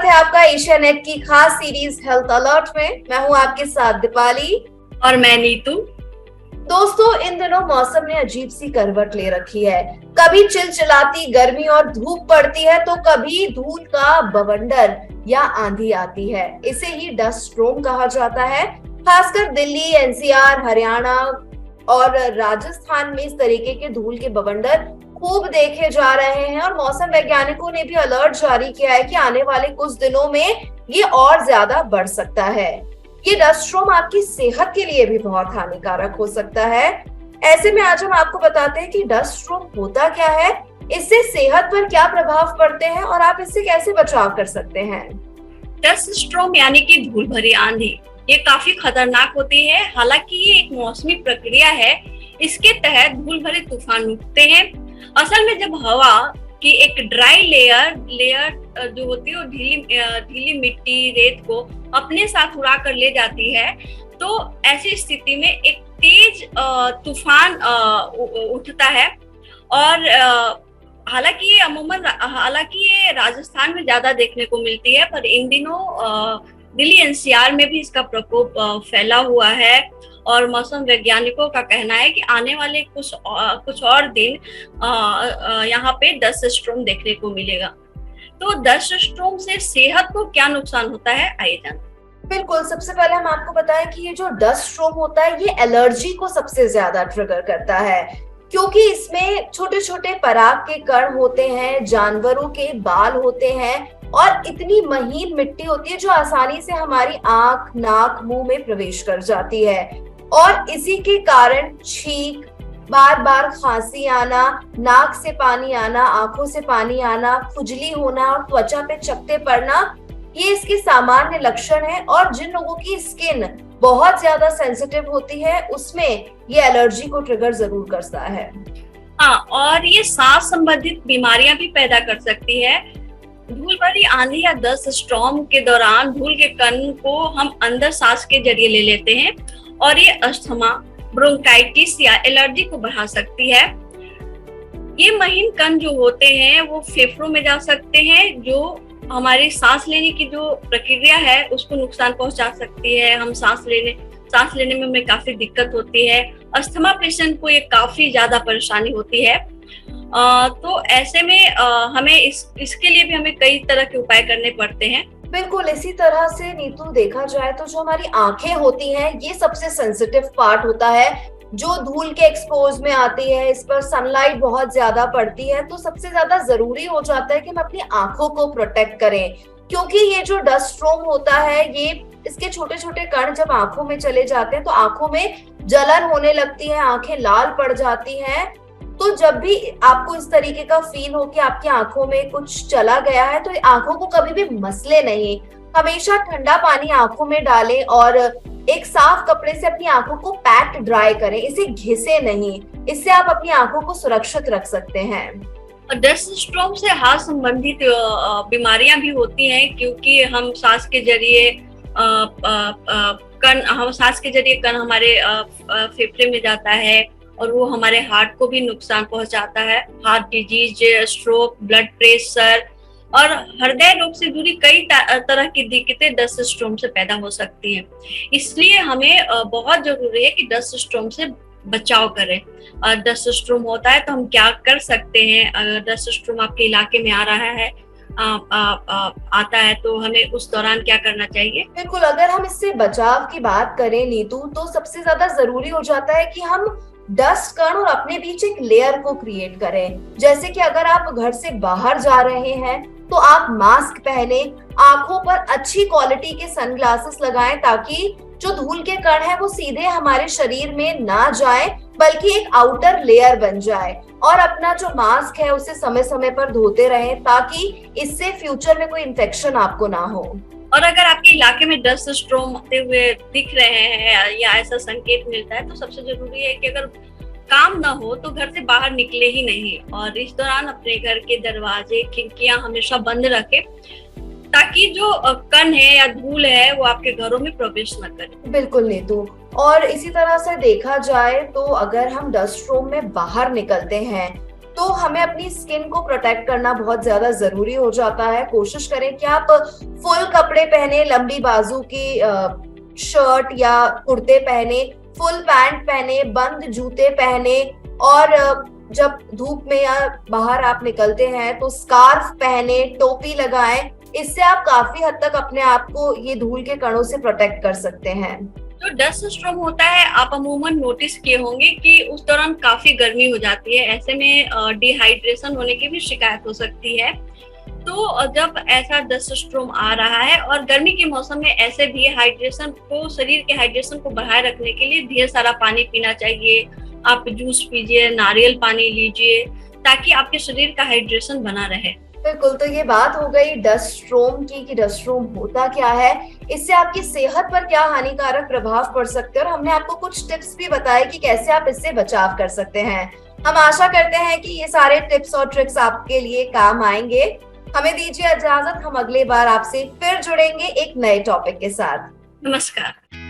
है आपका Asia net की खास सीरीज हेल्थ अलर्ट में। मैं हूं आपके साथ दीपाली और मैं नीतू। दोस्तों, इन दिनों मौसम ने अजीब सी करवट ले रखी है। कभी चिलचिलाती गर्मी और धूप पड़ती है तो कभी धूल का बवंडर या आंधी आती है। इसे ही डस्ट स्टॉर्म कहा जाता है। खासकर दिल्ली, एनसीआर, हरियाणा और राजस्थान में इस तरीके के धूल के बवंडर खूब देखे जा रहे हैं और मौसम वैज्ञानिकों ने भी अलर्ट जारी किया है कि आने वाले कुछ दिनों में ये और ज्यादा बढ़ सकता है। ये डस्ट स्टॉर्म आपकी सेहत के लिए भी बहुत हानिकारक हो सकता है। ऐसे में आज हम आपको बताते हैं कि डस्ट स्टॉर्म होता क्या है, इससे सेहत पर क्या प्रभाव पड़ते हैं और आप इससे कैसे बचाव कर सकते हैं। डस्ट स्टॉर्म यानी कि धूल भरी आंधी, ये काफी खतरनाक होती है। हालांकि ये एक मौसमी प्रक्रिया है। इसके तहत धूल भरे तूफान उठते हैं। असल में जब हवा की एक ड्राई लेयर जो होती है वो ढीली मिट्टी, रेत को अपने साथ उड़ा कर ले जाती है, तो ऐसी स्थिति में एक तेज तूफान उठता है। और हालांकि ये राजस्थान में ज्यादा देखने को मिलती है, पर इन दिनों दिल्ली एनसीआर में भी इसका प्रकोप फैला हुआ है। और मौसम वैज्ञानिकों का कहना है कि आने वाले कुछ और दिन यहाँ पे डस्ट स्टॉर्म देखने को मिलेगा। तो डस्ट स्टॉर्म से सेहत को क्या नुकसान होता है, आइए जानते हैं। बिल्कुल, सबसे पहले हम आपको बताएं कि ये जो डस्ट स्टॉर्म होता है ये एलर्जी को सबसे ज्यादा ट्रिगर करता है, क्योंकि इसमें छोटे छोटे पराग के कण होते हैं, जानवरों के बाल होते हैं और इतनी महीन मिट्टी होती है जो आसानी से हमारी आंख, नाक, मुंह में प्रवेश कर जाती है। और इसी के कारण छींक, बार बार खांसी आना, नाक से पानी आना, आंखों से पानी आना, खुजली होना और त्वचा पे चकत्ते पड़ना, ये इसके सामान्य लक्षण है। और जिन लोगों की स्किन बहुत ज्यादा सेंसिटिव होती है उसमें ये एलर्जी को ट्रिगर जरूर करता है। हाँ, और ये सांस संबंधित बीमारियां भी पैदा कर सकती है। धूल भरी आंधी या डस्ट स्टॉर्म के दौरान धूल के कण को हम अंदर सांस के जरिए ले लेते हैं और ये अस्थमा, ब्रोंकाइटिस या एलर्जी को बढ़ा सकती है। ये महीन कण जो होते हैं वो फेफड़ों में जा सकते हैं, जो हमारी सांस लेने की जो प्रक्रिया है उसको नुकसान पहुंचा सकती है। हम सांस लेने में हमें काफी दिक्कत होती है। अस्थमा पेशेंट को ये काफी ज्यादा परेशानी होती है। तो ऐसे में हमें इसके लिए भी हमें कई तरह के उपाय करने पड़ते हैं। बिल्कुल, इसी तरह से नीतू देखा जाए तो जो हमारी आंखें होती हैं ये सबसे सेंसिटिव पार्ट होता है, जो धूल के एक्सपोज में आती है। इस पर सनलाइट बहुत ज्यादा पड़ती है, तो सबसे ज्यादा जरूरी हो जाता है कि हम अपनी आंखों को प्रोटेक्ट करें, क्योंकि ये जो डस्ट स्टॉर्म होता है ये इसके छोटे छोटे कण जब आंखों में चले जाते हैं तो आंखों में जलन होने लगती है, आंखें लाल पड़ जाती हैं। तो जब भी आपको इस तरीके का फील हो कि आपकी आंखों में कुछ चला गया है तो आंखों को कभी भी मसले नहीं, हमेशा ठंडा पानी आंखों में डालें और एक साफ कपड़े से अपनी आंखों को पैट ड्राई करें, इसे घिसे नहीं। इससे आप अपनी आंखों को सुरक्षित रख सकते हैं। डस्ट स्टॉर्म से हार्ट संबंधित बीमारियां भी होती हैं, क्योंकि हम सांस के जरिए कण हमारे फेफड़े में जाता है और वो हमारे हार्ट को भी नुकसान पहुंचाता है। Heart disease, stroke, blood pressure और हृदय रोग से जुड़ी कई तरह की दिक्कतें डस्ट स्टॉर्म से पैदा हो सकती हैं। इसलिए हमें बहुत जरूरी है कि डस्ट स्टॉर्म से बचाव करें। डस्ट स्टॉर्म होता है तो हम क्या कर सकते हैं। अगर डस्ट स्टॉर्म आपके इलाके में आ रहा है आता है तो हमें उस दौरान क्या करना चाहिए। बिल्कुल, अगर हम इससे बचाव की बात करें नीतू, तो सबसे ज्यादा जरूरी हो जाता है कि हम डस्ट कण और अपने बीच एक लेयर को क्रिएट करें। जैसे कि अगर आप घर से बाहर जा रहे हैं तो आप मास्क पहने, आंखों पर अच्छी क्वालिटी के सनग्लासेस लगाएं ताकि जो धूल के कण है वो सीधे हमारे शरीर में ना जाए बल्कि एक आउटर लेयर बन जाए। और अपना जो मास्क है उसे समय समय पर धोते रहें ताकि इससे फ्यूचर में कोई इन्फेक्शन आपको ना हो। और अगर आपके इलाके में डस्ट स्टॉर्म होते हुए दिख रहे हैं या ऐसा संकेत मिलता है तो सबसे जरूरी है कि अगर काम ना हो तो घर से बाहर निकले ही नहीं, और इस दौरान अपने घर के दरवाजे, खिड़कियां हमेशा बंद रखें ताकि जो कण है या धूल है वो आपके घरों में प्रवेश न करे। बिल्कुल नीतू, और इसी तरह से देखा जाए तो अगर हम डस्ट स्टॉर्म में बाहर निकलते हैं तो हमें अपनी स्किन को प्रोटेक्ट करना बहुत ज्यादा जरूरी हो जाता है। कोशिश करें कि आप फुल कपड़े पहने, लंबी बाजू की शर्ट या कुर्ते पहने, फुल पैंट पहने, बंद जूते पहने, और जब धूप में या बाहर आप निकलते हैं तो स्कार्फ पहने, टोपी लगाएं। इससे आप काफी हद तक अपने आप को ये धूल के कणों से प्रोटेक्ट कर सकते हैं। जो डस्ट स्टॉर्म होता है, आप अमूमन नोटिस किए होंगे कि उस दौरान काफी गर्मी हो जाती है, ऐसे में डिहाइड्रेशन होने की भी शिकायत हो सकती है। तो जब ऐसा डस्ट स्टॉर्म आ रहा है और गर्मी के मौसम में ऐसे भी हाइड्रेशन को, शरीर के हाइड्रेशन को बढ़ाए रखने के लिए ढेर सारा पानी पीना चाहिए। आप जूस पीजिए, नारियल पानी लीजिए, ताकि आपके शरीर का हाइड्रेशन बना रहे। बिल्कुल, तो ये बात हो गई डस्ट स्टॉर्म की कि डस्ट स्टॉर्म होता क्या है, इससे आपकी सेहत पर क्या हानिकारक प्रभाव पड़ सकते हैं, और हमने आपको कुछ टिप्स भी बताए कि कैसे आप इससे बचाव कर सकते हैं। हम आशा करते हैं कि ये सारे टिप्स और ट्रिक्स आपके लिए काम आएंगे। हमें दीजिए इजाजत, हम अगली बार आपसे फिर जुड़ेंगे एक नए टॉपिक के साथ। नमस्कार।